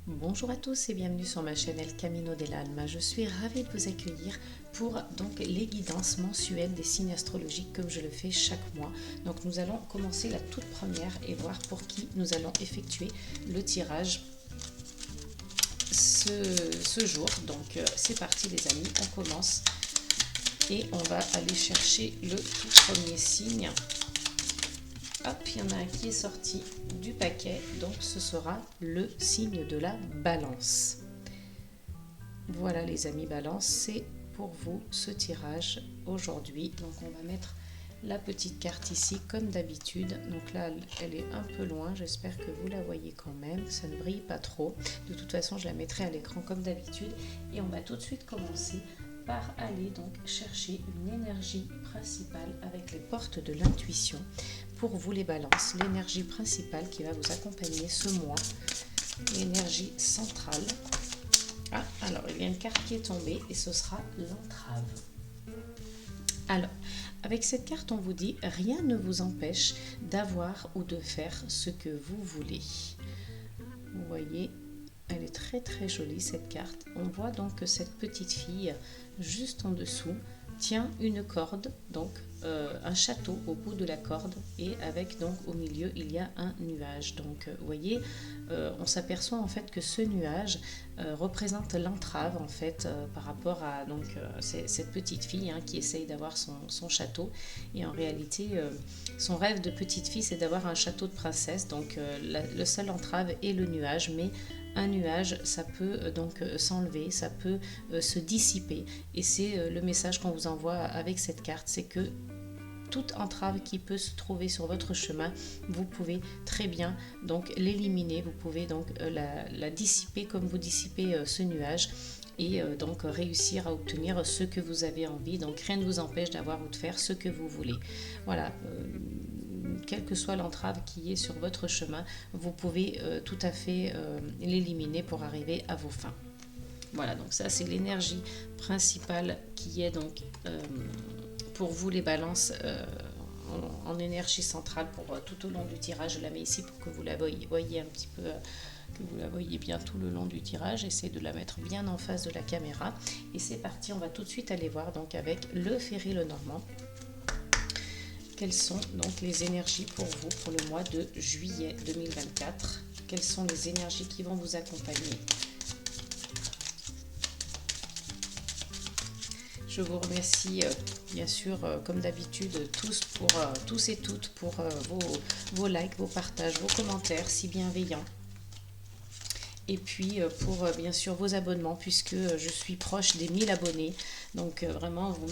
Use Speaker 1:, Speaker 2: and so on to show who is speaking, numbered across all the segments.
Speaker 1: Bonjour à tous et bienvenue sur ma chaîne El Camino de l'Alma. Je suis ravie de vous accueillir pour donc les guidances mensuelles des signes astrologiques comme je le fais chaque mois. Donc nous allons commencer la toute première et voir pour qui nous allons effectuer le tirage ce jour. Donc c'est parti les amis, on commence et on va aller chercher le tout premier signe. Hop, il y en a un qui est sorti du paquet, donc ce sera le signe de la balance. Voilà les amis balance, c'est pour vous ce tirage aujourd'hui. Donc on va mettre la petite carte ici comme d'habitude. Donc là elle est un peu loin, j'espère que vous la voyez quand même, ça ne brille pas trop. De toute façon je la mettrai à l'écran comme d'habitude. Et on va tout de suite commencer par aller donc chercher une énergie principale avec les portes de l'intuition. Pour vous les balances, l'énergie principale qui va vous accompagner ce mois, l'énergie centrale. Ah, alors il y a une carte qui est tombée et ce sera l'entrave. Alors, avec cette carte, on vous dit rien ne vous empêche d'avoir ou de faire ce que vous voulez. Vous voyez, elle est très très jolie cette carte. On voit donc que cette petite fille, juste en dessous, tient une corde, donc un château au bout de la corde, et avec donc au milieu il y a un nuage. Donc vous voyez, on s'aperçoit en fait que ce nuage représente l'entrave en fait par rapport à donc cette petite fille qui essaye d'avoir son château, et en réalité son rêve de petite fille c'est d'avoir un château de princesse. Donc le seul entrave est le nuage, mais un nuage, ça peut donc s'enlever, ça peut se dissiper. Et c'est le message qu'on vous envoie avec cette carte, c'est que toute entrave qui peut se trouver sur votre chemin, vous pouvez très bien donc l'éliminer, vous pouvez donc la dissiper comme vous dissipez ce nuage, et donc réussir à obtenir ce que vous avez envie. Donc rien ne vous empêche d'avoir ou de faire ce que vous voulez. Voilà. Quelle que soit l'entrave qui est sur votre chemin, vous pouvez tout à fait l'éliminer pour arriver à vos fins. Voilà, donc ça c'est l'énergie principale qui est donc pour vous les balances en énergie centrale pour tout au long du tirage. Je la mets ici pour que vous la voyez un petit peu, que vous la voyez bien tout le long du tirage. Essayez de la mettre bien en face de la caméra. Et c'est parti, on va tout de suite aller voir donc avec le Ferry Lenormand. Quelles sont donc les énergies pour vous pour le mois de juillet 2024? Quelles sont les énergies qui vont vous accompagner? Je vous remercie bien sûr comme d'habitude tous et toutes pour vos likes, vos partages, vos commentaires si bienveillants. Et puis pour bien sûr vos abonnements, puisque je suis proche des 1000 abonnés. Donc vraiment vous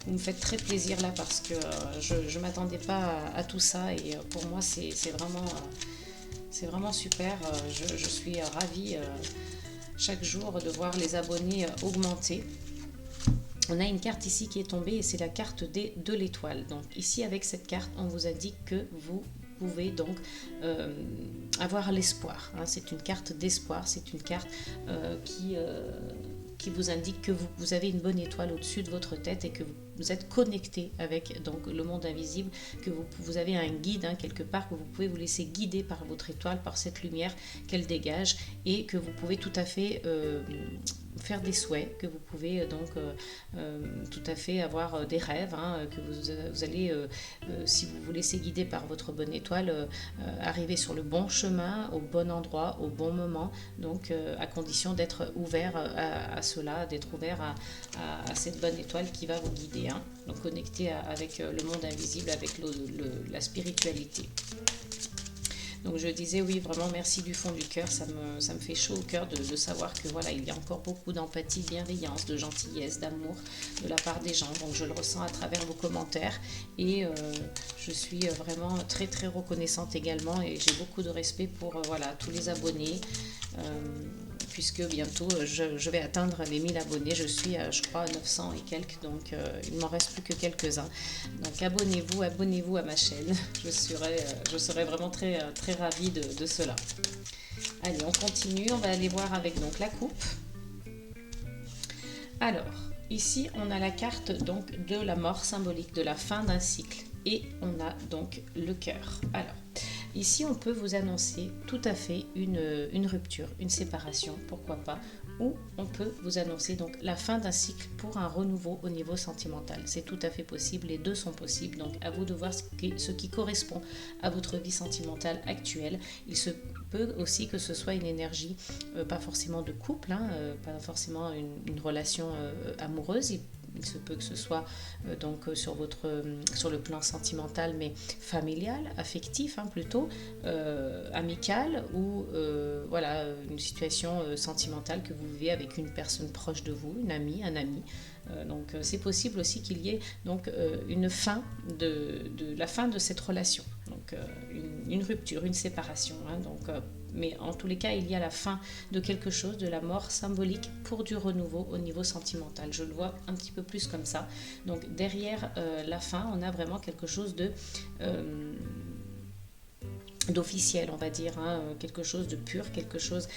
Speaker 1: me faites très plaisir là, parce que je ne m'attendais pas à tout ça, et pour moi c'est vraiment super. Je suis ravie chaque jour de voir les abonnés augmenter. On a une carte ici qui est tombée et c'est la carte de l'étoile. Donc ici avec cette carte on vous indique que vous pouvez donc avoir l'espoir. C'est une carte d'espoir, c'est une carte qui vous indique que vous avez une bonne étoile au-dessus de votre tête et que vous êtes connecté avec donc le monde invisible, que vous avez un guide quelque part, que vous pouvez vous laisser guider par votre étoile, par cette lumière qu'elle dégage, et que vous pouvez tout à fait faire des souhaits, que vous pouvez donc tout à fait avoir des rêves, que vous allez, si vous vous laissez guider par votre bonne étoile, arriver sur le bon chemin, au bon endroit, au bon moment, donc à condition d'être ouvert à cela, d'être ouvert à cette bonne étoile qui va vous guider, donc connecté avec le monde invisible, avec la spiritualité. Donc je disais oui, vraiment merci du fond du cœur, ça me fait chaud au cœur de savoir que voilà, il y a encore beaucoup d'empathie, de bienveillance, de gentillesse, d'amour de la part des gens. Donc je le ressens à travers vos commentaires, et je suis vraiment très très reconnaissante également, et j'ai beaucoup de respect pour voilà, tous les abonnés. Puisque bientôt je vais atteindre les 1000 abonnés, je suis je crois à 900 et quelques, donc il ne m'en reste plus que quelques-uns. Donc abonnez-vous à ma chaîne, je serai vraiment très, très ravie de cela. Allez, on continue, on va aller voir avec donc la coupe. Alors, ici on a la carte donc de la mort symbolique, de la fin d'un cycle, et on a donc le cœur. Alors, Ici, on peut vous annoncer tout à fait une rupture, une séparation, pourquoi pas, ou on peut vous annoncer donc la fin d'un cycle pour un renouveau au niveau sentimental. C'est tout à fait possible, les deux sont possibles, donc à vous de voir ce qui correspond à votre vie sentimentale actuelle. Il se peut aussi que ce soit une énergie, pas forcément de couple, hein, pas forcément une relation amoureuse. Il se peut que ce soit donc sur le plan sentimental, mais familial, affectif, hein, plutôt amical, ou voilà, une situation sentimentale que vous vivez avec une personne proche de vous, une amie, un ami. Donc c'est possible aussi qu'il y ait donc une fin la fin de cette relation, donc une rupture, une séparation, hein, donc mais en tous les cas, il y a la fin de quelque chose, de la mort symbolique pour du renouveau au niveau sentimental. Je le vois un petit peu plus comme ça. Donc derrière la fin, on a vraiment quelque chose d'officiel, on va dire, hein, quelque chose de pur, quelque chose,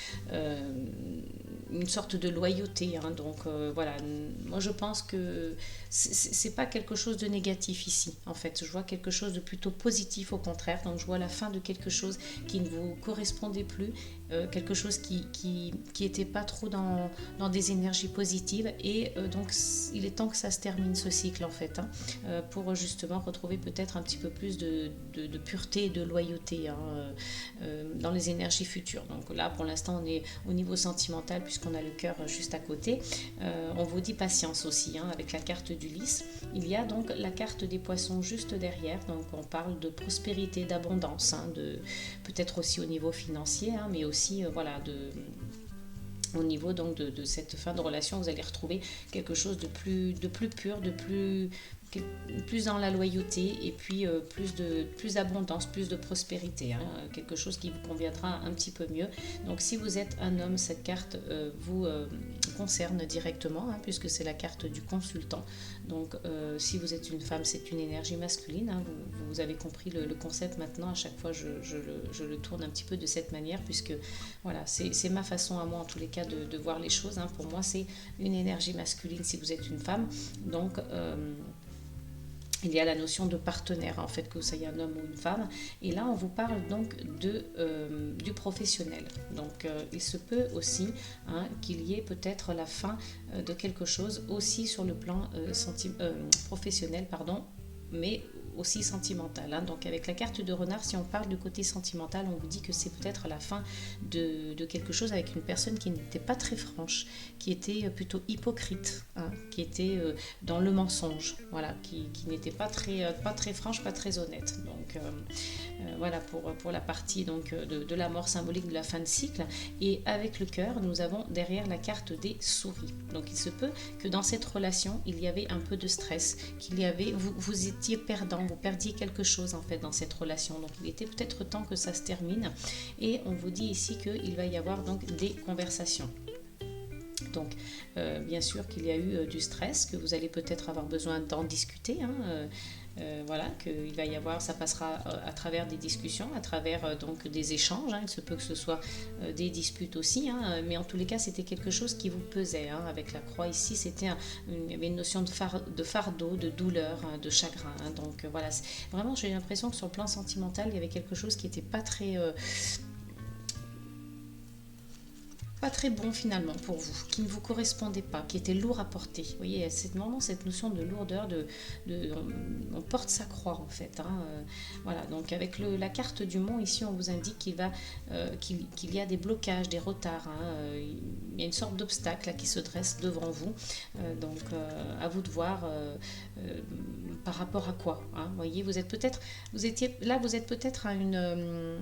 Speaker 1: une sorte de loyauté, hein, donc voilà, moi je pense que c'est pas quelque chose de négatif ici, en fait, je vois quelque chose de plutôt positif au contraire, donc je vois la fin de quelque chose qui ne vous correspondait plus, quelque chose qui était pas trop dans des énergies positives, et donc il est temps que ça se termine, ce cycle, en fait, hein, pour justement retrouver peut-être un petit peu plus de pureté et de loyauté, hein, dans les énergies futures. Donc là, pour l'instant, on est au niveau sentimental, puisqu'on a le cœur juste à côté. On vous dit patience aussi, hein, avec la carte du lys. Il y a donc la carte des poissons juste derrière, donc on parle de prospérité, d'abondance, hein, peut-être aussi au niveau financier, hein, mais aussi voilà, au niveau donc de cette fin de relation, vous allez retrouver quelque chose de plus pur, plus dans la loyauté, et puis plus d'abondance, plus de prospérité, hein, quelque chose qui vous conviendra un petit peu mieux. Donc si vous êtes un homme, cette carte vous concerne directement, hein, puisque c'est la carte du consultant. Donc si vous êtes une femme, c'est une énergie masculine, hein, vous avez compris le concept maintenant. À chaque fois je le tourne un petit peu de cette manière, puisque voilà, c'est ma façon à moi en tous les cas de voir les choses, hein. Pour moi c'est une énergie masculine si vous êtes une femme, donc il y a la notion de partenaire, en fait, que vous soyez un homme ou une femme. Et là, on vous parle donc du professionnel. Donc, il se peut aussi, hein, qu'il y ait peut-être la fin de quelque chose aussi sur le plan professionnel, pardon, mais aussi sentimental, hein. Donc avec la carte de renard, si on parle du côté sentimental, on vous dit que c'est peut-être la fin de quelque chose avec une personne qui n'était pas très franche, qui était plutôt hypocrite, hein, qui était dans le mensonge, voilà, qui n'était pas très franche, pas très honnête. Donc voilà pour la partie donc de la mort symbolique, de la fin de cycle. Et avec le cœur, nous avons derrière la carte des souris. Donc il se peut que dans cette relation, il y avait un peu de stress, qu'il y avait, vous étiez perdant, vous perdiez quelque chose en fait dans cette relation. Donc il était peut-être temps que ça se termine. Et on vous dit ici qu'il va y avoir donc des conversations. Donc, bien sûr qu'il y a eu du stress, que vous allez peut-être avoir besoin d'en discuter, hein, voilà, qu'il va y avoir, ça passera à travers des discussions, à travers donc des échanges, hein. Il se peut que ce soit des disputes aussi, hein, mais en tous les cas c'était quelque chose qui vous pesait, hein. Avec la croix ici, il y avait une notion de fardeau, de douleur, hein, de chagrin, hein. Donc voilà, vraiment j'ai l'impression que sur le plan sentimental il y avait quelque chose qui n'était pas très bon finalement pour vous, qui ne vous correspondait pas, qui était lourd à porter. Vous voyez, c'est vraiment cette notion de lourdeur, on porte sa croix en fait, hein. Voilà, donc avec la carte du mont ici, on vous indique qu'il y a des blocages, des retards, hein. Il y a une sorte d'obstacle là, qui se dresse devant vous, donc à vous de voir par rapport à quoi, hein. Vous voyez, vous êtes peut-être à une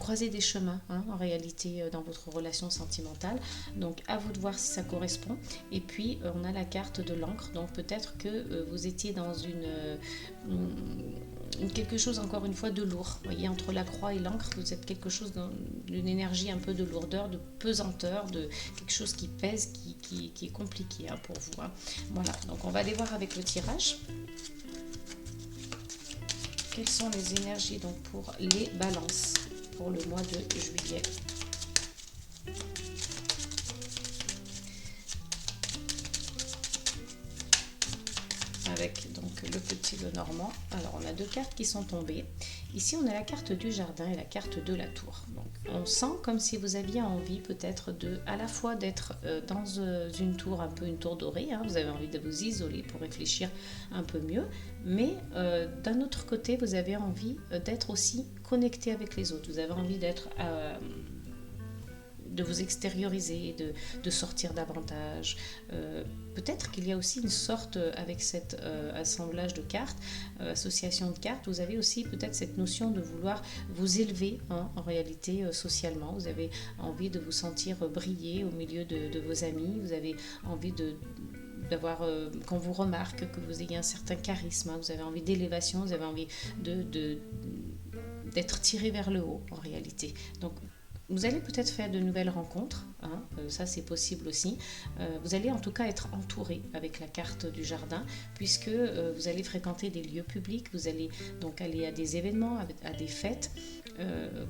Speaker 1: croisée des chemins, hein, en réalité, dans votre relation sentimentale. Donc à vous de voir si ça correspond. Et puis on a la carte de l'encre, donc peut-être que vous étiez dans quelque chose encore une fois de lourd. Vous voyez, entre la croix et l'encre, vous êtes quelque chose d'une énergie un peu de lourdeur, de pesanteur, de quelque chose qui pèse, qui est compliqué, hein, pour vous, hein. Voilà, donc on va aller voir avec le tirage. Quelles sont les énergies donc pour les balances pour le mois de juillet? Avec donc le petit Lenormand. Alors on a deux cartes qui sont tombées. Ici, on a la carte du jardin et la carte de la tour. Donc, on sent comme si vous aviez envie peut-être à la fois d'être dans une tour, un peu une tour dorée, hein, vous avez envie de vous isoler pour réfléchir un peu mieux, mais d'un autre côté, vous avez envie d'être aussi connecté avec les autres. Vous avez envie de vous extérioriser, de sortir davantage. Peut-être qu'il y a aussi une sorte, avec cet assemblage de cartes, association de cartes, vous avez aussi peut-être cette notion de vouloir vous élever, hein, en réalité, socialement. Vous avez envie de vous sentir briller au milieu de vos amis, vous avez envie d'avoir, qu'on vous remarque, que vous ayez un certain charisme, hein, vous avez envie d'élévation, vous avez envie d'être tiré vers le haut, en réalité. Donc, vous allez peut-être faire de nouvelles rencontres, hein, ça c'est possible aussi. Vous allez en tout cas être entouré avec la carte du jardin, puisque vous allez fréquenter des lieux publics, vous allez donc aller à des événements, à des fêtes.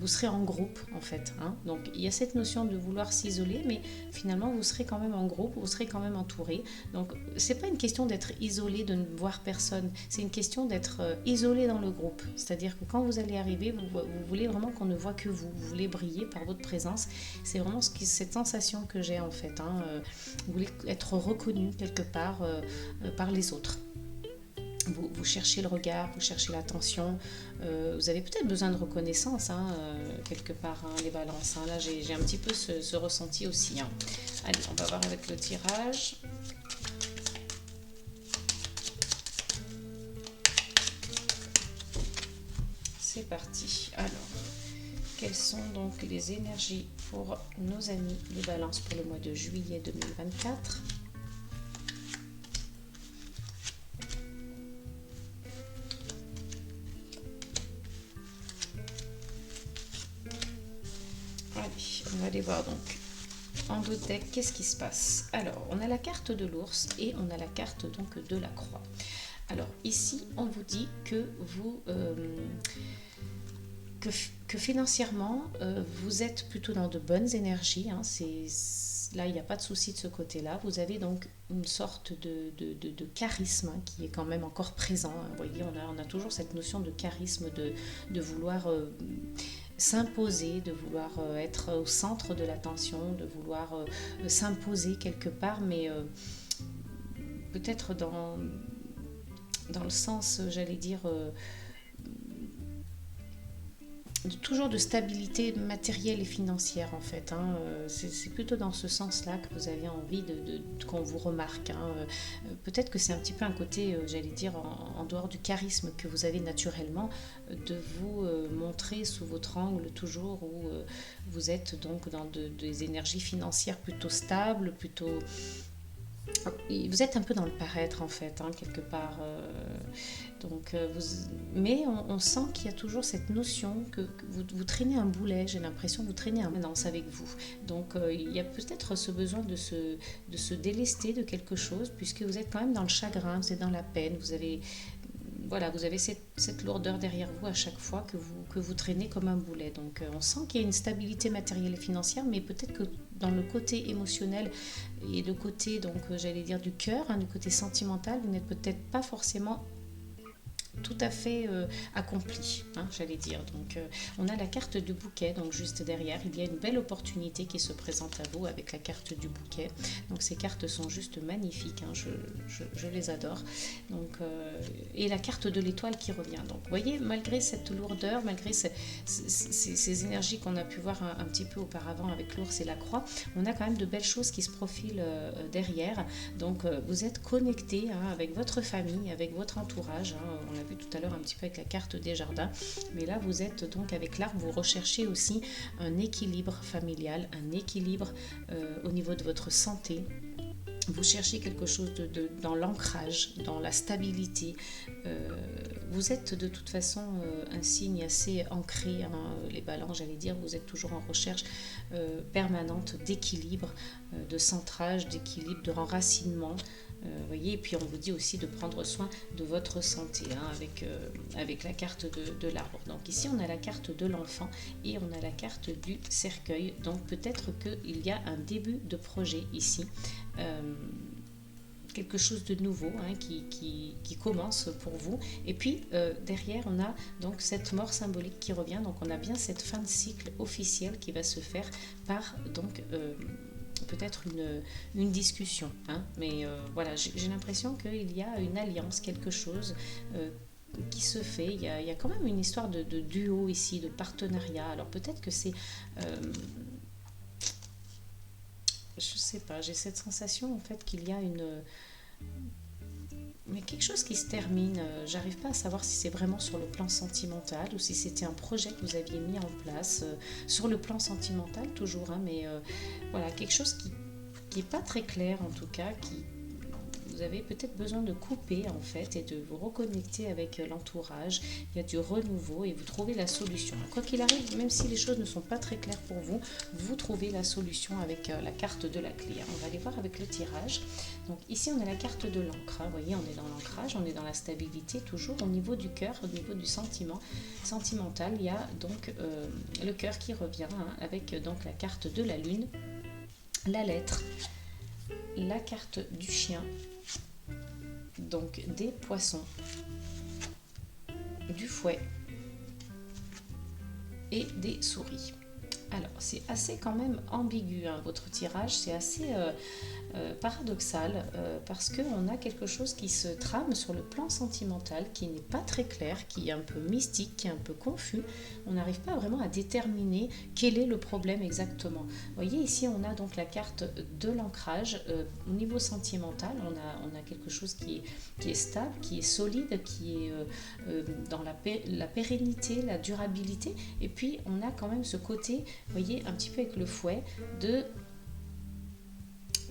Speaker 1: Vous serez en groupe en fait, hein. Donc il y a cette notion de vouloir s'isoler, mais finalement vous serez quand même en groupe, vous serez quand même entouré. Donc c'est pas une question d'être isolé, de ne voir personne, c'est une question d'être isolé dans le groupe. C'est-à-dire que quand vous allez arriver, vous voulez vraiment qu'on ne voit que vous voulez briller par votre présence. C'est vraiment cette sensation que j'ai en fait, hein. Vous voulez être reconnu quelque part par les autres. Vous cherchez le regard, vous cherchez l'attention, vous avez peut-être besoin de reconnaissance, hein, quelque part, hein, les balances, hein. Là j'ai un petit peu ce ressenti aussi, hein. Allez, on va voir avec le tirage. C'est parti. Alors, quelles sont donc les énergies pour nos amis les balances pour le mois de juillet 2024 ? On va aller voir donc en deux decks qu'est-ce qui se passe. Alors, on a la carte de l'ours et on a la carte donc de la croix. Alors ici, on vous dit que vous que financièrement, vous êtes plutôt dans de bonnes énergies, hein. Là, il n'y a pas de souci de ce côté-là. Vous avez donc une sorte de charisme, hein, qui est quand même encore présent, hein. Vous voyez, on a toujours cette notion de charisme, de vouloir s'imposer, de vouloir être au centre de l'attention, de vouloir s'imposer quelque part, mais peut-être dans le sens, j'allais dire, toujours de stabilité matérielle et financière en fait, hein. C'est plutôt dans ce sens-là que vous avez envie qu'on vous remarque, hein. Peut-être que c'est un petit peu un côté, j'allais dire, en dehors du charisme que vous avez naturellement, de vous montrer sous votre angle toujours où vous êtes donc dans des énergies financières plutôt stables, plutôt... Vous êtes un peu dans le paraître en fait, hein, quelque part. Mais on sent qu'il y a toujours cette notion que vous traînez un boulet, j'ai l'impression que vous traînez un danse avec vous. Donc il y a peut-être ce besoin de se délester de quelque chose, puisque vous êtes quand même dans le chagrin, vous êtes dans la peine, vous avez cette lourdeur derrière vous à chaque fois que vous traînez comme un boulet. Donc on sent qu'il y a une stabilité matérielle et financière, mais peut-être que dans le côté émotionnel et le côté, donc j'allais dire du cœur, hein, du côté sentimental, vous n'êtes peut-être pas forcément tout à fait accompli, hein, j'allais dire. Donc on a la carte du bouquet, donc juste derrière il y a une belle opportunité qui se présente à vous avec la carte du bouquet. Donc ces cartes sont juste magnifiques, hein, je les adore. Donc et la carte de l'étoile qui revient. Donc vous voyez, malgré cette lourdeur, malgré ces énergies qu'on a pu voir un petit peu auparavant avec l'ours et la croix, on a quand même de belles choses qui se profilent derrière. Donc vous êtes connecté, hein, avec votre famille, avec votre entourage, hein. On a vu tout à l'heure un petit peu avec la carte des jardins, mais là vous êtes donc avec l'arbre, vous recherchez aussi un équilibre familial, un équilibre au niveau de votre santé. Vous cherchez quelque chose dans l'ancrage, dans la stabilité. Vous êtes de toute façon un signe assez ancré, hein, les balances, j'allais dire, vous êtes toujours en recherche permanente d'équilibre, de centrage, d'équilibre, de enracinement. Voyez, et puis on vous dit aussi de prendre soin de votre santé, hein, avec la carte de l'arbre. Donc ici on a la carte de l'enfant et on a la carte du cercueil. Donc peut-être qu'il y a un début de projet ici, quelque chose de nouveau hein, qui commence pour vous. Et puis derrière, on a donc cette mort symbolique qui revient. Donc on a bien cette fin de cycle officielle qui va se faire par donc peut-être une discussion. Hein. Mais voilà, j'ai l'impression qu'il y a une alliance, quelque chose qui se fait. Il y a quand même une histoire de duo ici, de partenariat. Alors peut-être que c'est... je sais pas, j'ai cette sensation en fait qu'il y a mais quelque chose qui se termine. J'arrive pas à savoir si c'est vraiment sur le plan sentimental ou si c'était un projet que vous aviez mis en place sur le plan sentimental toujours, hein, mais voilà, quelque chose qui est pas très clair en tout cas, vous avez peut-être besoin de couper en fait et de vous reconnecter avec l'entourage. Il y a du renouveau et vous trouvez la solution. Quoi qu'il arrive, même si les choses ne sont pas très claires pour vous, vous trouvez la solution avec la carte de la clé. On va aller voir avec le tirage. Donc ici on a la carte de l'encre. Vous voyez, on est dans l'ancrage, on est dans la stabilité toujours au niveau du cœur, au niveau du sentiment sentimental. Il y a donc le cœur qui revient hein, avec donc la carte de la lune, la lettre, la carte du chien, donc des poissons, du fouet et des souris. Alors c'est assez quand même ambigu hein, votre tirage, c'est assez paradoxal parce qu'on a quelque chose qui se trame sur le plan sentimental qui n'est pas très clair, qui est un peu mystique, qui est un peu confus. On n'arrive pas vraiment à déterminer quel est le problème exactement. Vous voyez ici on a donc la carte de l'ancrage. Au niveau sentimental on a quelque chose qui est stable, qui est solide, qui est dans la pérennité, la durabilité, et puis on a quand même ce côté, vous voyez, un petit peu avec le fouet, de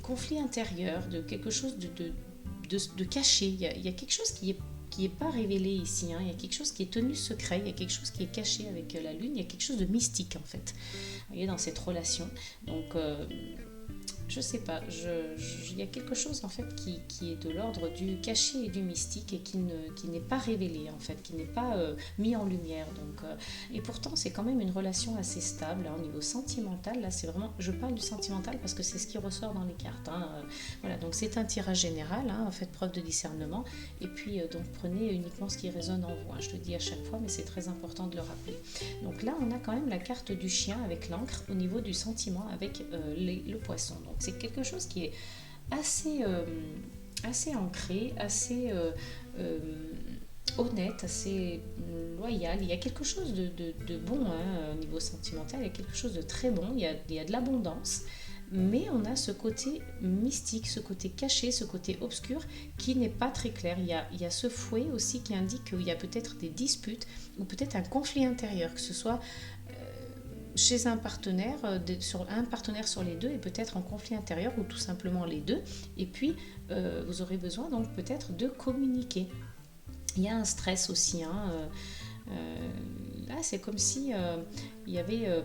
Speaker 1: conflit intérieur, de quelque chose de caché. Il y a quelque chose qui est pas révélé ici, hein. Il y a quelque chose qui est tenu secret, il y a quelque chose qui est caché avec la lune, il y a quelque chose de mystique en fait, vous voyez, dans cette relation. Donc je sais pas, il y a quelque chose en fait qui est de l'ordre du caché et du mystique et qui n'est pas révélé en fait, qui n'est pas mis en lumière. Donc, et pourtant c'est quand même une relation assez stable hein, au niveau sentimental. Là c'est vraiment, je parle du sentimental parce que c'est ce qui ressort dans les cartes. Hein. Voilà, donc c'est un tirage général, hein, faites preuve de discernement et puis donc prenez uniquement ce qui résonne en vous. Hein. Je le dis à chaque fois mais c'est très important de le rappeler. Donc là on a quand même la carte du chien avec l'encre au niveau du sentiment avec le poisson. Donc c'est quelque chose qui est assez ancré, assez honnête, assez loyal. Il y a quelque chose de bon hein, au niveau sentimental, il y a quelque chose de très bon, il y a de l'abondance, mais on a ce côté mystique, ce côté caché, ce côté obscur qui n'est pas très clair. Il y a ce fouet aussi qui indique qu'il y a peut-être des disputes ou peut-être un conflit intérieur, que ce soit chez un partenaire sur les deux et peut-être en conflit intérieur ou tout simplement les deux. Et puis vous aurez besoin donc peut-être de communiquer. Il y a un stress aussi. Hein, là c'est comme si il y avait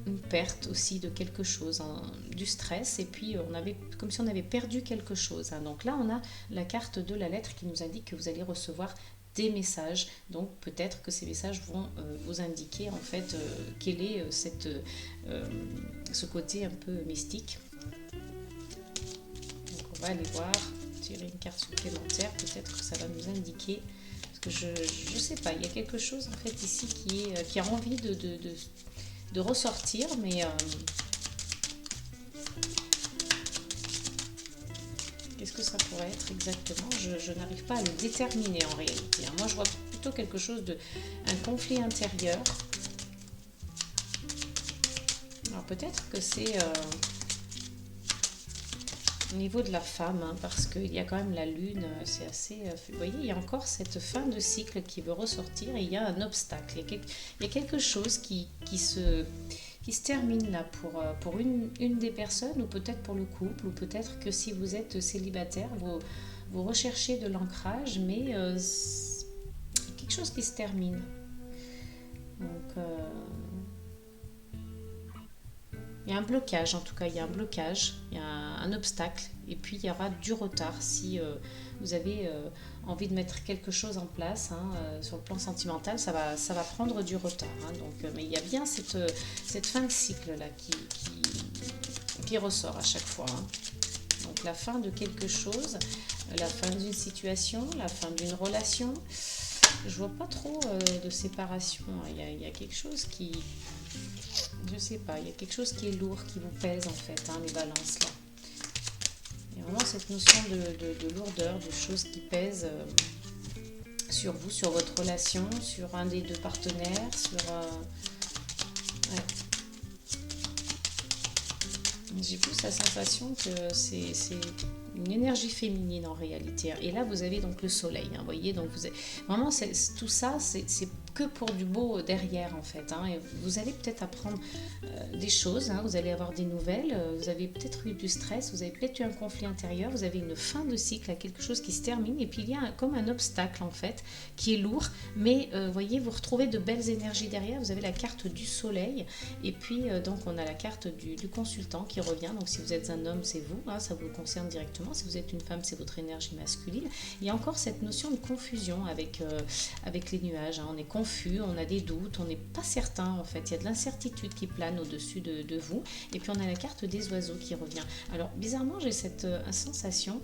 Speaker 1: une perte aussi de quelque chose, hein, du stress, et puis comme si on avait perdu quelque chose. Hein. Donc là on a la carte de la lettre qui nous indique que vous allez recevoir des messages, donc peut-être que ces messages vont vous indiquer en fait quel est ce côté un peu mystique. Donc on va aller voir, tirer une carte supplémentaire, peut-être que ça va nous indiquer, parce que je sais pas, il y a quelque chose en fait ici qui a envie de ressortir, mais qu'est-ce que ça pourrait être exactement? Je n'arrive pas à le déterminer en réalité. Moi, je vois plutôt quelque chose un conflit intérieur. Alors peut-être que c'est au niveau de la femme, hein, parce qu'il y a quand même la lune, c'est assez... vous voyez, il y a encore cette fin de cycle qui veut ressortir et il y a un obstacle. Il y a quelque chose qui se termine là pour une des personnes, ou peut-être pour le couple, ou peut-être que si vous êtes célibataire, vous recherchez de l'ancrage, mais quelque chose qui se termine. Donc il y a un blocage, en tout cas il y a un blocage, il y a un obstacle, et puis il y aura du retard si vous avez envie de mettre quelque chose en place, hein, sur le plan sentimental, ça va prendre du retard. Hein, donc, mais il y a bien cette fin de cycle là qui ressort à chaque fois. Hein. Donc la fin de quelque chose, la fin d'une situation, la fin d'une relation. Je vois pas trop de séparation. Il y a quelque chose qui... Je sais pas, il y a quelque chose qui est lourd, qui vous pèse en fait, hein, les balances là. Il y a vraiment cette notion de lourdeur, de choses qui pèsent sur vous, sur votre relation, sur un des deux partenaires, sur... ouais. J'ai plus la sensation que c'est une énergie féminine en réalité. Et là, vous avez donc le soleil, hein, vous voyez, donc vous avez, vraiment, tout ça, c'est que pour du beau derrière, en fait. Hein, et vous allez peut-être apprendre des choses, hein, vous allez avoir des nouvelles, vous avez peut-être eu du stress, vous avez peut-être eu un conflit intérieur, vous avez une fin de cycle à quelque chose qui se termine, et puis il y a comme un obstacle, en fait, qui est lourd, mais vous voyez, vous retrouvez de belles énergies derrière, vous avez la carte du soleil, et puis donc on a la carte du consultant qui revient, donc si vous êtes un homme, c'est vous, hein, ça vous concerne directement, si vous êtes une femme, c'est votre énergie masculine. Il y a encore cette notion de confusion avec les nuages, hein. On est confus, on a des doutes, on n'est pas certain en fait, il y a de l'incertitude qui plane au-dessus de vous, et puis on a la carte des oiseaux qui revient. Alors bizarrement, j'ai cette sensation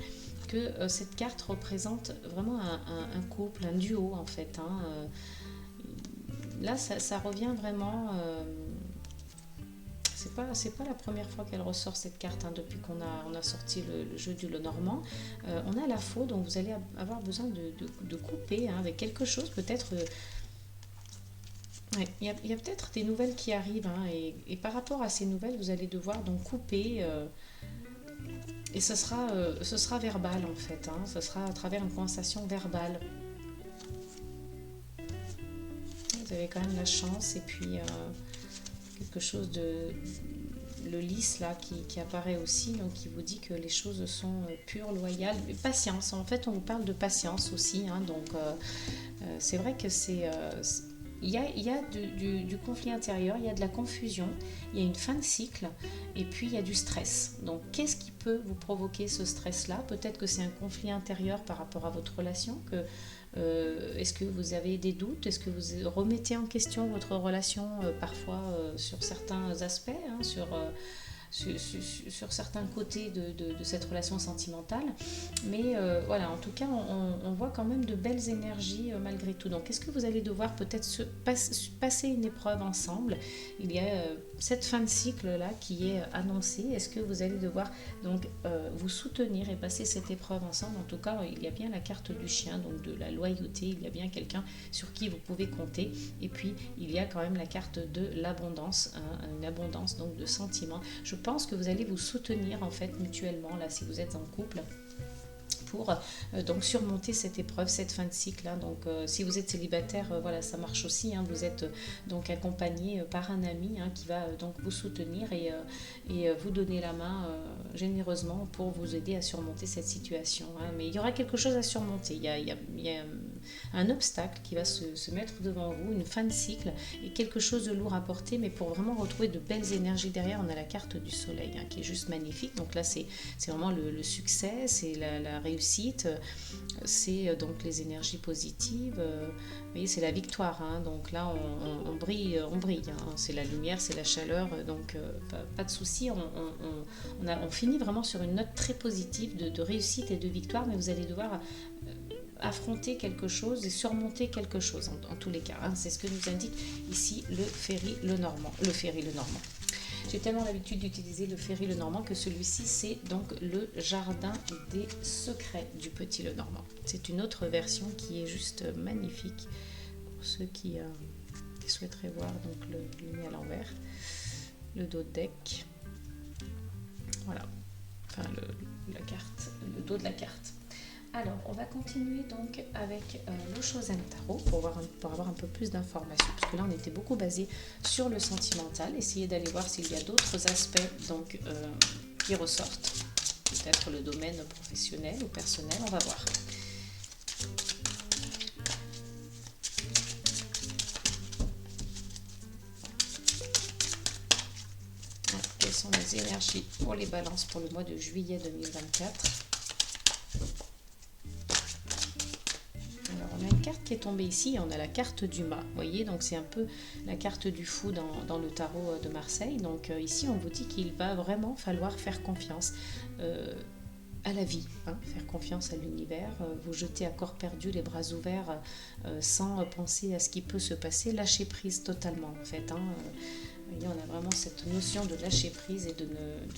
Speaker 1: que cette carte représente vraiment un couple, un duo en fait, hein. Là, ça revient vraiment... c'est pas la première fois qu'elle ressort cette carte, hein, depuis qu'on a sorti le jeu du Lenormand. On a la faux, donc vous allez avoir besoin de couper, hein, avec quelque chose, peut-être... ouais, il y a peut-être des nouvelles qui arrivent, hein, et par rapport à ces nouvelles, vous allez devoir donc couper... et ce sera verbal en fait, hein, ce sera à travers une conversation verbale. Vous avez quand même la chance, et puis quelque chose de... le lys là qui apparaît aussi, donc qui vous dit que les choses sont pures, loyales, mais patience, en fait on vous parle de patience aussi, hein, donc c'est vrai que il y a du conflit intérieur, il y a de la confusion, il y a une fin de cycle, et puis il y a du stress. Donc qu'est-ce qui peut vous provoquer ce stress-là? Peut-être que c'est un conflit intérieur par rapport à votre relation, est-ce que vous avez des doutes? Est-ce que vous remettez en question votre relation parfois sur certains aspects, hein, sur certains côtés de cette relation sentimentale, mais voilà, en tout cas on voit quand même de belles énergies malgré tout. Donc est-ce que vous allez devoir peut-être passer une épreuve ensemble? Il y a cette fin de cycle là qui est annoncée. Est-ce que vous allez devoir donc vous soutenir et passer cette épreuve ensemble? En tout cas, il y a bien la carte du chien, donc de la loyauté, il y a bien quelqu'un sur qui vous pouvez compter, et puis il y a quand même la carte de l'abondance, hein, une abondance donc de sentiments. Je pense que vous allez vous soutenir en fait mutuellement là si vous êtes en couple, pour donc surmonter cette épreuve, cette fin de cycle, hein. Donc si vous êtes célibataire, voilà, ça marche aussi, hein. Vous êtes donc accompagné par un ami, hein, qui va donc vous soutenir et vous donner la main généreusement pour vous aider à surmonter cette situation, hein. Mais il y aura quelque chose à surmonter, il y a un obstacle qui va se mettre devant vous, une fin de cycle et quelque chose de lourd à porter, mais pour vraiment retrouver de belles énergies derrière, on a la carte du soleil, hein, qui est juste magnifique. Donc là c'est vraiment le succès, c'est la réussite, c'est donc les énergies positives, vous voyez, c'est la victoire, hein. Donc là on brille, hein. C'est la lumière, c'est la chaleur, donc pas de souci, on finit vraiment sur une note très positive de réussite et de victoire, mais vous allez devoir affronter quelque chose et surmonter quelque chose en tous les cas, hein. C'est ce que nous indique ici le Ferry Lenormand. J'ai tellement l'habitude d'utiliser le Ferry Lenormand que celui-ci c'est donc le jardin des secrets du petit Lenormand. C'est une autre version qui est juste magnifique pour ceux qui souhaiteraient voir, donc le nez à l'envers, le dos de deck, voilà, enfin le dos de la carte. Alors, on va continuer donc avec le Chosen Tarot pour avoir un peu plus d'informations, parce que là, on était beaucoup basé sur le sentimental. Essayez d'aller voir s'il y a d'autres aspects donc, qui ressortent, peut-être le domaine professionnel ou personnel, on va voir. Alors, quelles sont les énergies pour les balances pour le mois de juillet 2024 ? On a une carte qui est tombée ici, on a la carte du mât, vous voyez, donc c'est un peu la carte du fou dans le tarot de Marseille. Donc ici on vous dit qu'il va vraiment falloir faire confiance. à la vie, hein, faire confiance à l'univers, vous jeter à corps perdu, les bras ouverts, sans penser à ce qui peut se passer, lâcher prise totalement en fait. Hein, vous voyez, on a vraiment cette notion de lâcher prise et de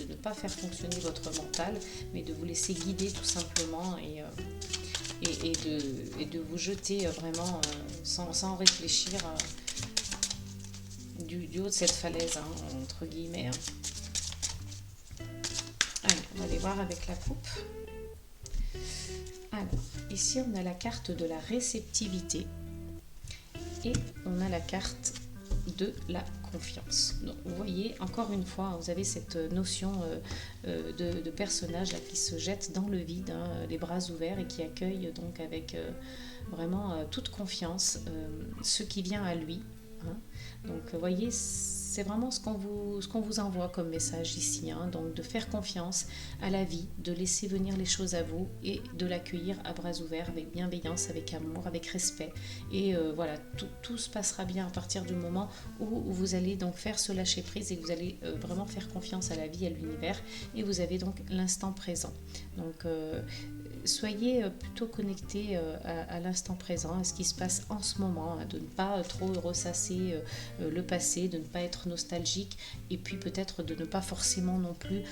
Speaker 1: ne pas faire fonctionner votre mental, mais de vous laisser guider tout simplement et de vous jeter vraiment sans réfléchir du haut de cette falaise, hein, entre guillemets. Hein. Allez, on va aller voir avec la coupe. Alors, ici on a la carte de la réceptivité et on a la carte de la confiance. Donc, vous voyez, encore une fois, vous avez cette notion de personnage là, qui se jette dans le vide, hein, les bras ouverts et qui accueille donc avec vraiment toute confiance ce qui vient à lui. Hein. Donc, vous voyez, c'est vraiment ce qu'on vous envoie comme message ici. Hein. Donc, de faire confiance à la vie, de laisser venir les choses à vous et de l'accueillir à bras ouverts, avec bienveillance, avec amour, avec respect. Et voilà, tout se passera bien à partir du moment où vous allez donc faire ce lâcher prise et que vous allez vraiment faire confiance à la vie, à l'univers. Et vous avez donc l'instant présent. Donc, soyez plutôt connectés à l'instant présent, à ce qui se passe en ce moment, hein, de ne pas trop ressasser le passé, de ne pas être nostalgique et puis peut-être de ne pas forcément non plus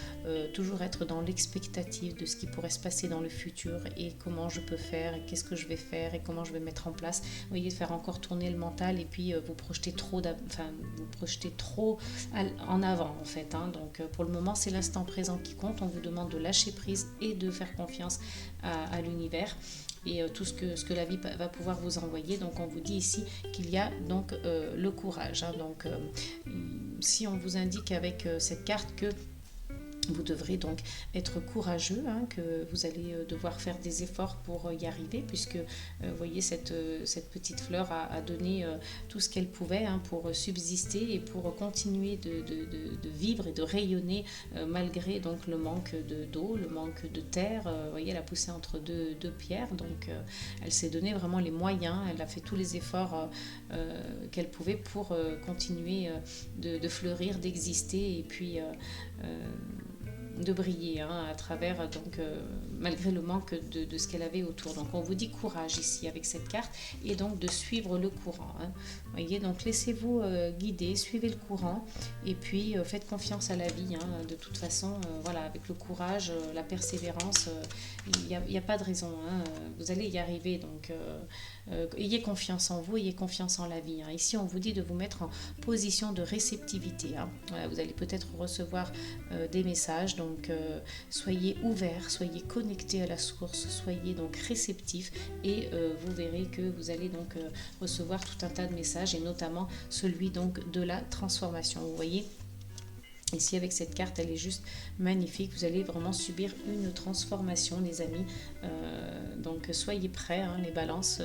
Speaker 1: toujours être dans l'expectative de ce qui pourrait se passer dans le futur et comment je peux faire et qu'est-ce que je vais faire et comment je vais mettre en place. Vous voyez, de faire encore tourner le mental et puis vous projeter trop en avant en fait. Hein. Donc pour le moment, c'est l'instant présent qui compte. On vous demande de lâcher prise et de faire confiance à l'univers et tout ce que la vie va pouvoir vous envoyer. Donc on vous dit ici qu'il y a donc le courage. Hein. Donc si on vous indique avec cette carte que vous devrez donc être courageux, hein, que vous allez devoir faire des efforts pour y arriver, puisque vous voyez cette petite fleur a donné tout ce qu'elle pouvait, hein, pour subsister et pour continuer de vivre et de rayonner malgré donc le manque d'eau, le manque de terre. Vous voyez, elle a poussé entre deux pierres, donc elle s'est donné vraiment les moyens, elle a fait tous les efforts qu'elle pouvait pour continuer de fleurir, d'exister et puis de briller, hein, à travers donc malgré le manque de ce qu'elle avait autour. Donc on vous dit courage ici avec cette carte et donc de suivre le courant. Hein. Voyez, donc laissez-vous guider, suivez le courant et puis faites confiance à la vie. Hein. De toute façon, voilà, avec le courage, la persévérance, il n'y a pas de raison. Hein. Vous allez y arriver. Donc ayez confiance en vous, ayez confiance en la vie. Hein. Ici, on vous dit de vous mettre en position de réceptivité. Hein. Voilà, vous allez peut-être recevoir des messages. Donc soyez ouverts, soyez connectés à la source, soyez donc réceptifs et vous verrez que vous allez donc recevoir tout un tas de messages et notamment celui donc de la transformation. Vous voyez, ici avec cette carte, elle est juste magnifique. Vous allez vraiment subir une transformation, les amis. Donc soyez prêts, hein, les balances.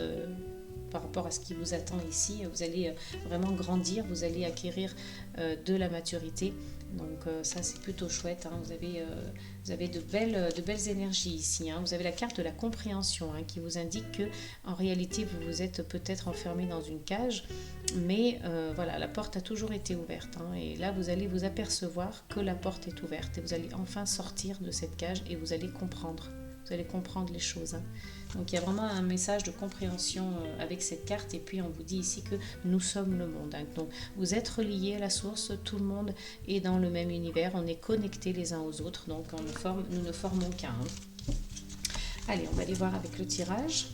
Speaker 1: Par rapport à ce qui vous attend ici, vous allez vraiment grandir, vous allez acquérir de la maturité. Donc ça c'est plutôt chouette. Hein. Vous avez de belles énergies ici. Hein. Vous avez la carte de la compréhension, hein, qui vous indique que en réalité vous vous êtes peut-être enfermé dans une cage, mais voilà, la porte a toujours été ouverte. Hein. Et là vous allez vous apercevoir que la porte est ouverte et vous allez enfin sortir de cette cage et vous allez comprendre. Vous allez comprendre les choses. Hein. Donc il y a vraiment un message de compréhension avec cette carte et puis on vous dit ici que nous sommes le monde. Hein. Donc vous êtes reliés à la source, tout le monde est dans le même univers, on est connectés les uns aux autres, donc nous ne formons qu'un. Hein. Allez, on va aller voir avec le tirage.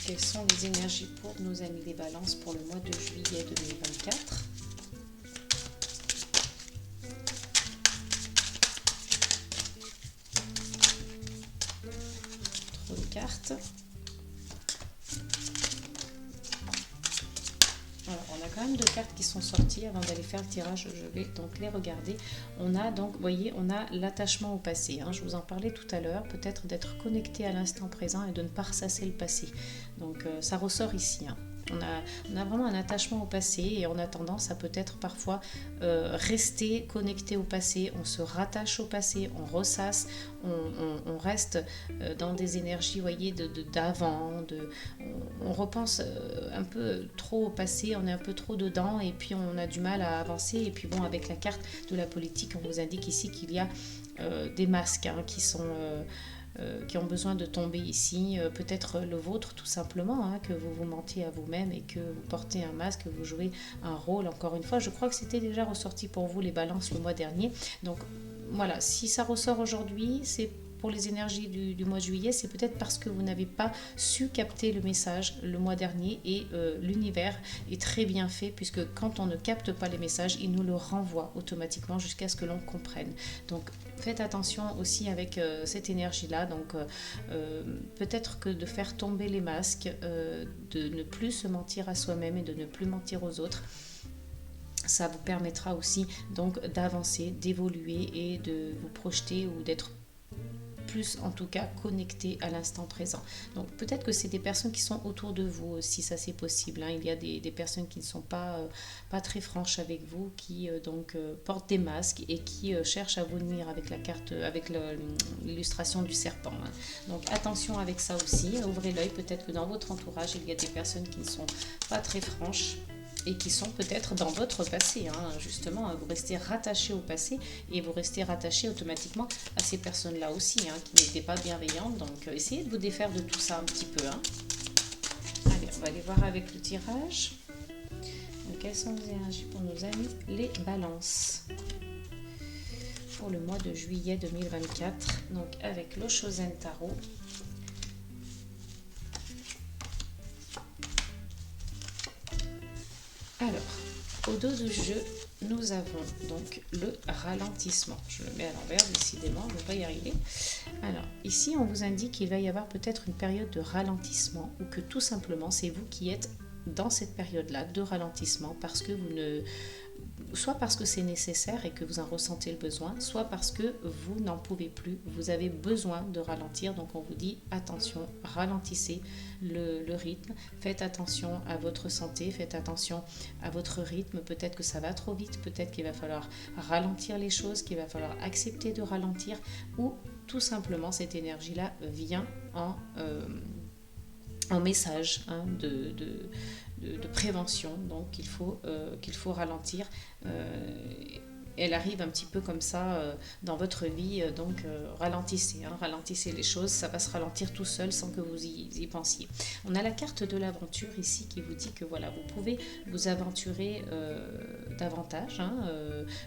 Speaker 1: Quelles sont les énergies pour nos amis des balances pour le mois de juillet 2024 ? Cartes. Alors, on a quand même deux cartes qui sont sorties. Avant d'aller faire le tirage, je vais donc les regarder. On a donc, vous voyez, on a l'attachement au passé. Hein. Je vous en parlais tout à l'heure. Peut-être d'être connecté à l'instant présent et de ne pas ressasser le passé. Donc, ça ressort ici. Hein. On a vraiment un attachement au passé et on a tendance à peut-être parfois rester connecté au passé, on se rattache au passé, on ressasse, on reste dans des énergies, voyez, d'avant, on repense un peu trop au passé, on est un peu trop dedans et puis on a du mal à avancer. Et puis bon, avec la carte de la politique, on vous indique ici qu'il y a des masques qui ont besoin de tomber ici, peut-être le vôtre tout simplement, hein, que vous vous mentiez à vous-même et que vous portez un masque, que vous jouez un rôle. Encore une fois, je crois que c'était déjà ressorti pour vous les balances le mois dernier. Donc voilà, si ça ressort aujourd'hui, c'est pour les énergies du mois de juillet, c'est peut-être parce que vous n'avez pas su capter le message le mois dernier et l'univers est très bien fait puisque quand on ne capte pas les messages, il nous le renvoie automatiquement jusqu'à ce que l'on comprenne. Donc faites attention aussi avec cette énergie-là. Donc peut-être que de faire tomber les masques, de ne plus se mentir à soi-même et de ne plus mentir aux autres, ça vous permettra aussi donc d'avancer, d'évoluer et de vous projeter ou d'être plus en tout cas connecté à l'instant présent. Donc peut-être que c'est des personnes qui sont autour de vous aussi, ça c'est possible, hein. Il y a des personnes qui ne sont pas très franches avec vous, qui portent des masques et qui cherchent à vous nuire avec la carte, avec l'illustration du serpent, hein. Donc attention avec ça aussi, ouvrez l'œil, peut-être que dans votre entourage il y a des personnes qui ne sont pas très franches et qui sont peut-être dans votre passé, hein. Justement, vous restez rattaché au passé et vous restez rattaché automatiquement à ces personnes-là aussi, hein, qui n'étaient pas bienveillantes. Donc essayez de vous défaire de tout ça un petit peu, hein. Allez, on va aller voir avec le tirage. Donc, quelles sont les énergies pour nos amis les balances pour le mois de juillet 2024, donc avec l'Oshozen Tarot. Alors, au dos du jeu, nous avons donc le ralentissement. Je le mets à l'envers, décidément, je ne vais pas y arriver. Alors, ici, on vous indique qu'il va y avoir peut-être une période de ralentissement ou que tout simplement, c'est vous qui êtes dans cette période-là de ralentissement parce que vous ne... soit parce que c'est nécessaire et que vous en ressentez le besoin, soit parce que vous n'en pouvez plus, vous avez besoin de ralentir. Donc on vous dit attention, ralentissez le rythme, faites attention à votre santé, faites attention à votre rythme. Peut-être que ça va trop vite, peut-être qu'il va falloir ralentir les choses, qu'il va falloir accepter de ralentir, ou tout simplement cette énergie-là vient en message, hein, de prévention. Donc il faut ralentir. Elle arrive un petit peu comme ça dans votre vie, donc ralentissez, hein, ralentissez les choses, ça va se ralentir tout seul sans que vous y pensiez. On a la carte de l'aventure ici qui vous dit que voilà, vous pouvez vous aventurer davantage, hein,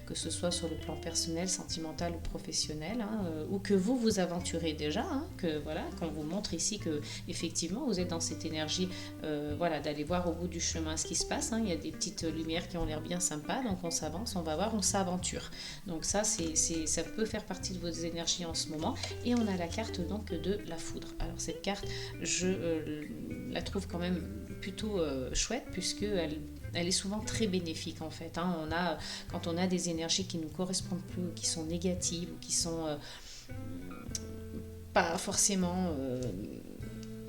Speaker 1: que ce soit sur le plan personnel, sentimental ou professionnel, hein, ou que vous vous aventurez déjà, hein, que voilà, qu'on vous montre ici que effectivement vous êtes dans cette énergie, voilà, d'aller voir au bout du chemin ce qui se passe, hein. Il y a des petites lumières qui ont l'air bien sympas, donc on s'avance, on va voir, on s'avance. Donc ça peut faire partie de vos énergies en ce moment. Et on a la carte donc de la foudre. Alors cette carte, je la trouve quand même plutôt chouette puisque elle est souvent très bénéfique en fait, hein. Quand on a des énergies qui ne nous correspondent plus, ou qui sont négatives ou qui sont pas forcément...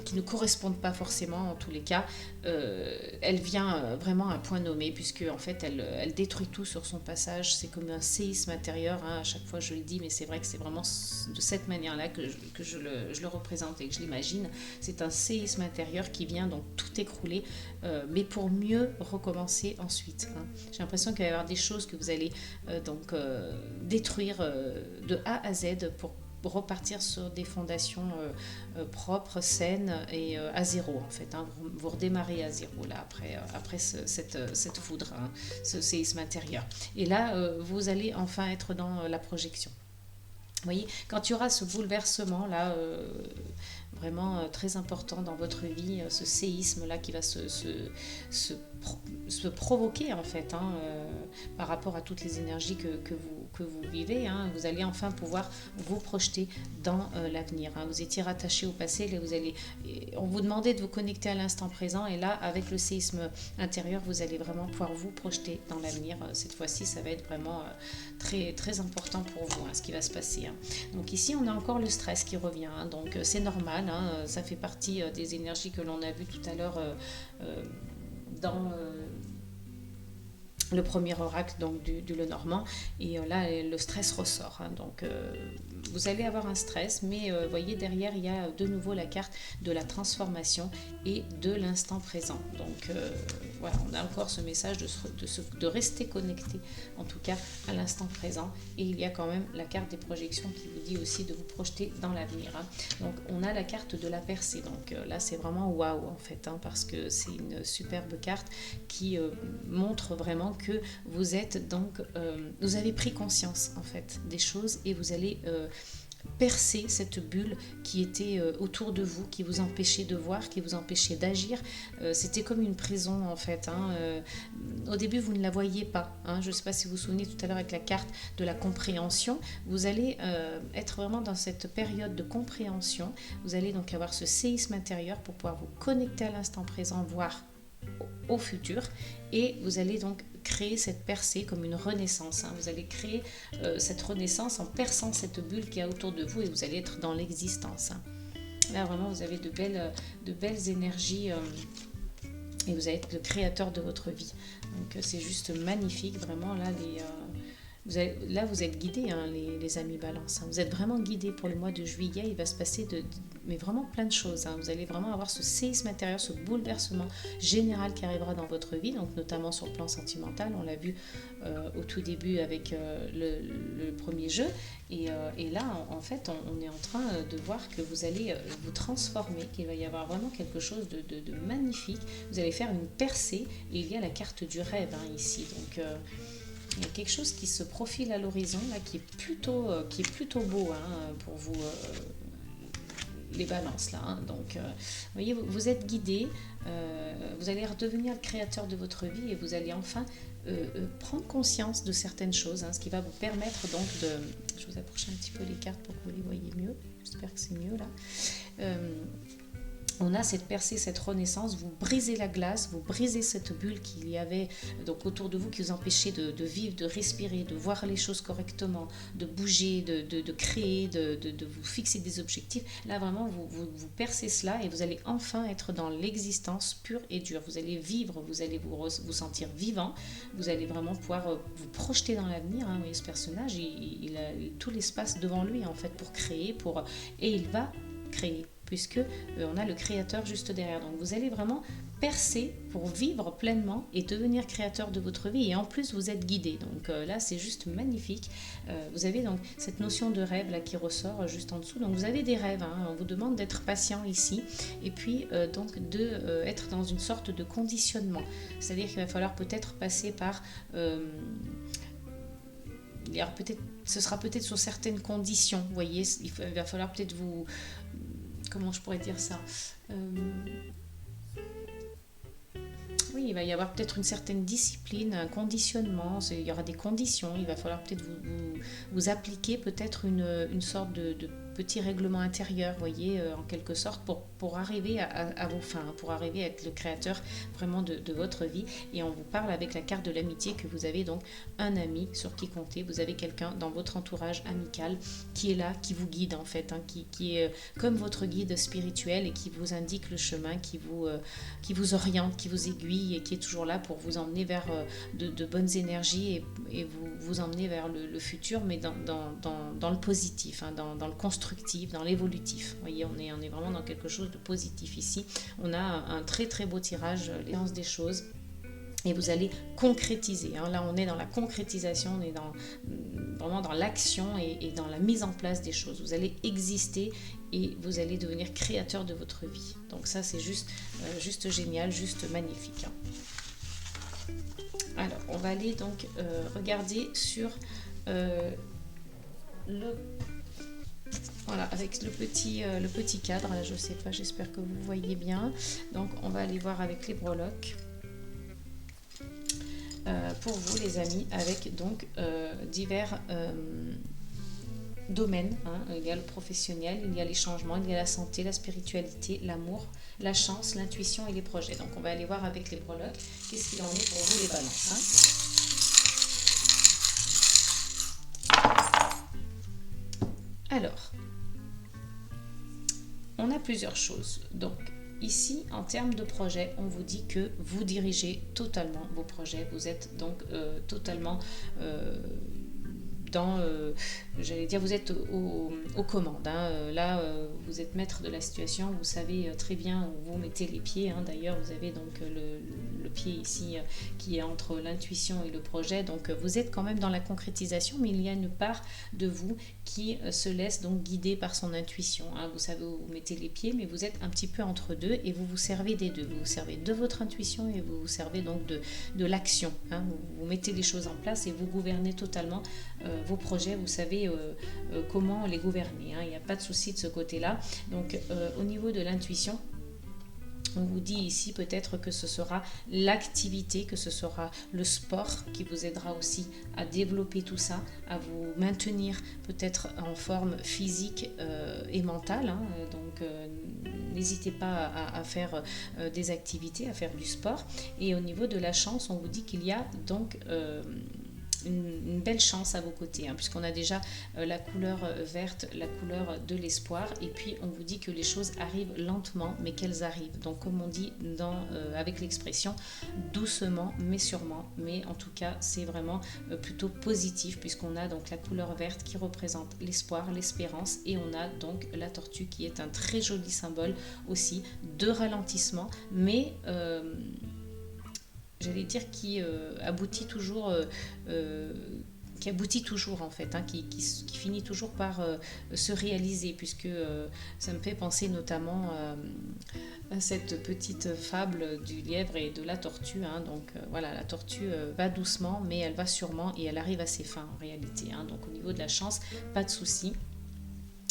Speaker 1: qui ne correspondent pas forcément en tous les cas, elle vient vraiment à un point nommé puisque en fait elle détruit tout sur son passage. C'est comme un séisme intérieur, hein, à chaque fois je le dis, mais c'est vrai que c'est vraiment de cette manière-là que je le représente et que je l'imagine. C'est un séisme intérieur qui vient donc tout écrouler, mais pour mieux recommencer ensuite, hein. J'ai l'impression qu'il va y avoir des choses que vous allez détruire de A à Z pour repartir sur des fondations propres, saines et à zéro en fait, hein. Vous redémarrez à zéro là après cette foudre, hein, ce séisme intérieur. Et là, vous allez enfin être dans la projection. Vous voyez, quand il y aura ce bouleversement là, vraiment très important dans votre vie, ce séisme là qui va se provoquer en fait, hein, par rapport à toutes les énergies que vous vivez, hein, vous allez enfin pouvoir vous projeter dans l'avenir, hein. Vous étiez rattaché au passé, là on vous demandait de vous connecter à l'instant présent et là avec le séisme intérieur vous allez vraiment pouvoir vous projeter dans l'avenir. Cette fois-ci ça va être vraiment très, très important pour vous, hein, ce qui va se passer, hein. Donc ici on a encore le stress qui revient, hein, donc c'est normal, hein, ça fait partie des énergies que l'on a vues tout à l'heure dans le premier oracle donc du Lenormand, et là le stress ressort, hein. Donc vous allez avoir un stress, mais voyez, derrière il y a de nouveau la carte de la transformation et de l'instant présent. Donc voilà, on a encore ce message de rester connecté en tout cas à l'instant présent, et il y a quand même la carte des projections qui vous dit aussi de vous projeter dans l'avenir, hein. Donc on a la carte de la percée, donc là c'est vraiment waouh en fait, hein, parce que c'est une superbe carte qui montre vraiment que vous êtes donc, vous avez pris conscience en fait des choses, et vous allez percer cette bulle qui était autour de vous, qui vous empêchait de voir, qui vous empêchait d'agir. C'était comme une prison en fait, hein. Au début vous ne la voyiez pas, hein. Je ne sais pas si vous vous souvenez tout à l'heure avec la carte de la compréhension, vous allez être vraiment dans cette période de compréhension. Vous allez donc avoir ce séisme intérieur pour pouvoir vous connecter à l'instant présent, voir au futur, et vous allez donc créer cette percée comme une renaissance, hein. Vous allez créer cette renaissance en perçant cette bulle qui est autour de vous, et vous allez être dans l'existence, hein. Là vraiment vous avez de belles énergies, et vous allez être le créateur de votre vie. Donc c'est juste magnifique, vraiment. Là vous êtes guidés, hein, les amis Balance, hein. Vous êtes vraiment guidés pour le mois de juillet. Il va se passer mais vraiment plein de choses, hein. Vous allez vraiment avoir ce séisme intérieur, ce bouleversement général qui arrivera dans votre vie, donc notamment sur le plan sentimental. On l'a vu au tout début avec le premier jeu. Et là, en fait, on est en train de voir que vous allez vous transformer, qu'il va y avoir vraiment quelque chose de magnifique. Vous allez faire une percée, et il y a la carte du rêve, hein, ici. Donc il y a quelque chose qui se profile à l'horizon, là, qui est plutôt beau, hein, pour vous, les balances, là, hein. Donc vous voyez, vous êtes guidés, vous allez redevenir le créateur de votre vie, et vous allez enfin prendre conscience de certaines choses, hein, ce qui va vous permettre donc de... Je vous approche un petit peu les cartes pour que vous les voyez mieux. J'espère que c'est mieux là. On a cette percée, cette renaissance, vous brisez la glace, vous brisez cette bulle qu'il y avait donc autour de vous, qui vous empêchait de vivre, de respirer, de voir les choses correctement, de bouger, de créer, de vous fixer des objectifs. Là vraiment vous percez cela, et vous allez enfin être dans l'existence pure et dure. Vous allez vivre, vous allez vous sentir vivant, vous allez vraiment pouvoir vous projeter dans l'avenir, hein. Vous voyez, ce personnage, il a tout l'espace devant lui en fait pour créer, et il va créer, puisque on a le créateur juste derrière. Donc vous allez vraiment percer pour vivre pleinement et devenir créateur de votre vie, et en plus vous êtes guidé. Donc là c'est juste magnifique. Vous avez donc cette notion de rêve là qui ressort juste en dessous. Donc vous avez des rêves, hein. On vous demande d'être patient ici, et puis donc être dans une sorte de conditionnement. C'est-à-dire qu'il va falloir peut-être passer par... ce sera peut-être sur certaines conditions, vous voyez, il va falloir peut-être vous... Comment je pourrais dire ça, oui, il va y avoir peut-être une certaine discipline, un conditionnement, il y aura des conditions, il va falloir peut-être vous appliquer peut-être une sorte de petit règlement intérieur, vous voyez, en quelque sorte, pour arriver à vos fins, pour arriver à être le créateur vraiment de votre vie. Et on vous parle avec la carte de l'amitié, que vous avez donc un ami sur qui compter, vous avez quelqu'un dans votre entourage amical qui est là, qui vous guide en fait, hein, qui est comme votre guide spirituel, et qui vous indique le chemin, qui vous oriente, qui vous aiguille, et qui est toujours là pour vous emmener vers de bonnes énergies, et vous emmener vers le futur, mais dans le positif, hein, dans le constructif, dans l'évolutif. Vous voyez, on est vraiment dans quelque chose de positif ici. On a un très très beau tirage, l'essence des choses. Et vous allez concrétiser, hein. Là on est dans la concrétisation, on est vraiment dans l'action, et dans la mise en place des choses. Vous allez exister, et vous allez devenir créateur de votre vie. Donc ça c'est juste génial, juste magnifique, hein. Alors on va aller donc regarder sur voilà, avec le petit cadre, là, je sais pas, j'espère que vous voyez bien. Donc on va aller voir avec les breloques. Pour vous les amis, avec donc divers domaines, hein. Il y a le professionnel, il y a les changements, il y a la santé, la spiritualité, l'amour, la chance, l'intuition et les projets. Donc on va aller voir avec les breloques qu'est-ce qu'il en est pour vous les balances, hein. Alors, on a plusieurs choses. Donc ici, en termes de projet, on vous dit que vous dirigez totalement vos projets. Vous êtes donc totalement dans, j'allais dire, vous êtes aux commandes. Là, vous êtes maître de la situation, vous savez très bien où vous mettez les pieds. D'ailleurs, vous avez donc le pied ici qui est entre l'intuition et le projet. Donc, vous êtes quand même dans la concrétisation, mais il y a une part de vous qui se laisse donc guider par son intuition. Vous savez où vous mettez les pieds, mais vous êtes un petit peu entre deux et vous vous servez des deux. Vous vous servez de votre intuition et vous vous servez donc de l'action. Vous mettez les choses en place et vous gouvernez totalement vos projets. Vous savez comment les gouverner. Il n'y a pas de souci de ce côté-là. Donc, au niveau de l'intuition, on vous dit ici peut-être que ce sera l'activité, que ce sera le sport qui vous aidera aussi à développer tout ça, à vous maintenir peut-être en forme physique et mentale. Donc n'hésitez pas à faire des activités, à faire du sport. Et au niveau de la chance, on vous dit qu'il y a donc une belle chance à vos côtés, puisqu'on a déjà la couleur verte, la couleur de l'espoir, et puis on vous dit que les choses arrivent lentement, mais qu'elles arrivent. Donc comme on dit avec l'expression, doucement mais sûrement, mais en tout cas c'est vraiment plutôt positif, puisqu'on a donc la couleur verte qui représente l'espoir, l'espérance, et on a donc la tortue qui est un très joli symbole aussi de ralentissement, mais j'allais dire qui aboutit toujours en fait, qui finit toujours par se réaliser, puisque ça me fait penser notamment à cette petite fable du lièvre et de la tortue. Donc voilà, la tortue va doucement, mais elle va sûrement et elle arrive à ses fins en réalité. Donc au niveau de la chance, pas de souci.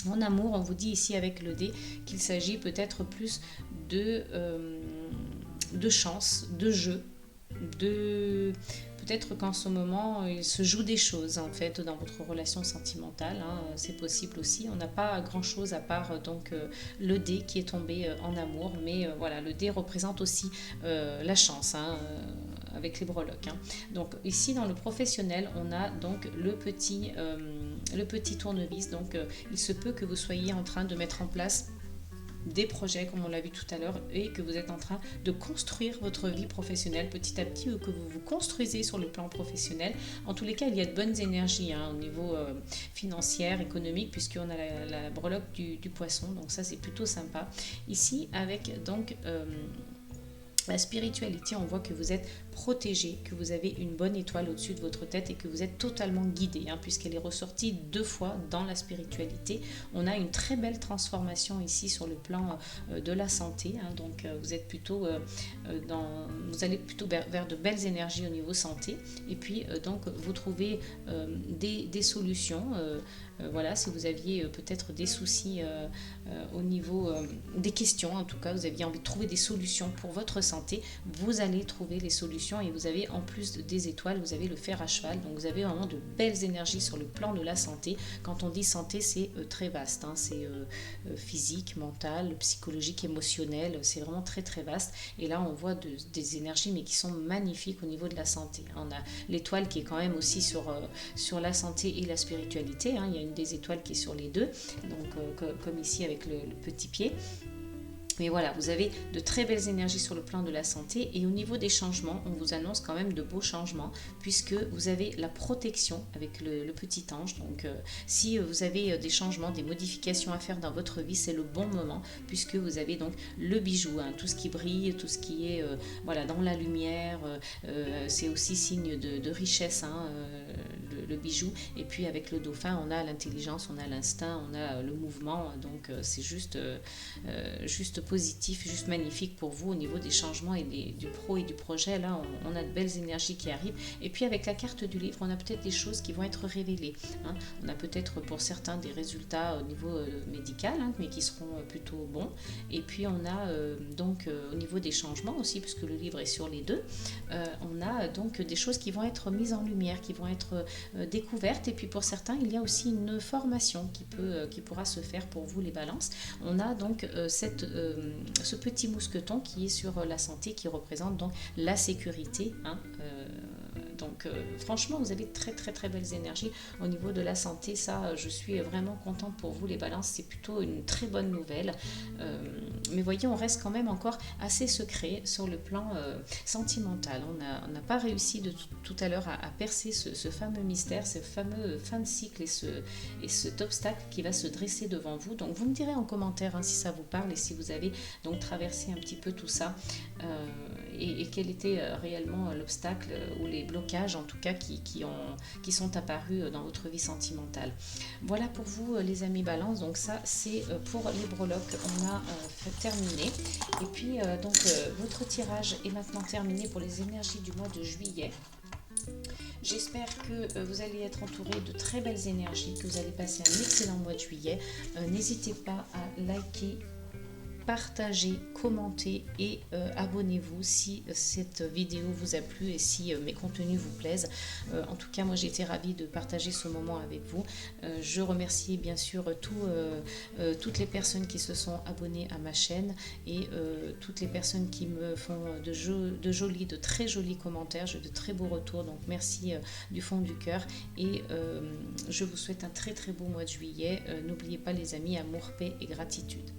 Speaker 1: En amour, on vous dit ici avec le dé qu'il s'agit peut-être plus de chance, de jeu, peut-être qu'en ce moment il se joue des choses en fait dans votre relation sentimentale, c'est possible aussi. On n'a pas grand chose à part donc le dé qui est tombé en amour, mais voilà, le dé représente aussi la chance avec les breloques. Donc ici dans le professionnel, on a donc le petit tournevis. Donc il se peut que vous soyez en train de mettre en place des projets comme on l'a vu tout à l'heure, et que vous êtes en train de construire votre vie professionnelle petit à petit, ou que vous vous construisez sur le plan professionnel. En tous les cas, il y a de bonnes énergies au niveau financier, économique, puisqu'on a la breloque du poisson, donc ça c'est plutôt sympa. Ici avec donc la spiritualité, on voit que vous êtes protégé, que vous avez une bonne étoile au-dessus de votre tête et que vous êtes totalement guidé, puisqu'elle est ressortie 2 fois dans la spiritualité. On a une très belle transformation ici sur le plan de la santé. Donc vous êtes plutôt vous allez plutôt vers de belles énergies au niveau santé. Et puis donc vous trouvez des solutions. Voilà, si vous aviez peut-être des soucis au niveau des questions, en tout cas vous aviez envie de trouver des solutions pour votre santé, vous allez trouver les solutions. Et vous avez en plus des étoiles, vous avez le fer à cheval, donc vous avez vraiment de belles énergies sur le plan de la santé. Quand on dit santé, c'est très vaste, c'est physique, mental, psychologique, émotionnel, c'est vraiment très très vaste. Et là on voit des énergies mais qui sont magnifiques au niveau de la santé. On a l'étoile qui est quand même aussi sur la santé et la spiritualité, il y a une des étoiles qui est sur les deux, donc comme ici avec le petit pied. Mais voilà, vous avez de très belles énergies sur le plan de la santé, et au niveau des changements, on vous annonce quand même de beaux changements, puisque vous avez la protection avec le petit ange. Donc si vous avez des changements, des modifications à faire dans votre vie, c'est le bon moment, puisque vous avez donc le bijou, tout ce qui brille, tout ce qui est dans la lumière, c'est aussi signe de richesse, le bijou. Et puis avec le dauphin, on a l'intelligence, on a l'instinct, on a le mouvement, donc c'est juste positif, juste magnifique pour vous au niveau des changements et du pro et du projet. Là on a de belles énergies qui arrivent. Et puis avec la carte du livre, on a peut-être des choses qui vont être révélées, on a peut-être pour certains des résultats au niveau médical, mais qui seront plutôt bons. Et puis on a donc au niveau des changements aussi, puisque le livre est sur les deux, on a donc des choses qui vont être mises en lumière, qui vont être découvertes. Et puis pour certains, il y a aussi une formation qui pourra se faire pour vous, les balances. On a donc ce petit mousqueton qui est sur la santé, qui représente donc la sécurité, Donc franchement, vous avez très très très belles énergies au niveau de la santé. Ça, je suis vraiment contente pour vous les balances. C'est plutôt une très bonne nouvelle. Mais voyez, on reste quand même encore assez secret sur le plan sentimental. On n'a pas réussi de tout à l'heure à percer ce fameux mystère, ce fameux fin de cycle et cet obstacle qui va se dresser devant vous. Donc vous me direz en commentaire si ça vous parle et si vous avez donc traversé un petit peu tout ça et quel était réellement l'obstacle ou les blocages en tout cas qui sont apparus dans votre vie sentimentale. Voilà pour vous les amis Balance, donc ça c'est pour les breloques, on a terminé. Et puis donc votre tirage est maintenant terminé pour les énergies du mois de juillet. J'espère que vous allez être entouré de très belles énergies, que vous allez passer un excellent mois de juillet. N'hésitez pas à liker, partagez, commentez et abonnez-vous si cette vidéo vous a plu et si mes contenus vous plaisent. En tout cas, moi j'ai été ravie de partager ce moment avec vous. Je remercie bien sûr toutes les personnes qui se sont abonnées à ma chaîne et toutes les personnes qui me font de très jolis commentaires, de très beaux retours. Donc merci du fond du cœur et je vous souhaite un très très beau mois de juillet. N'oubliez pas les amis, amour, paix et gratitude.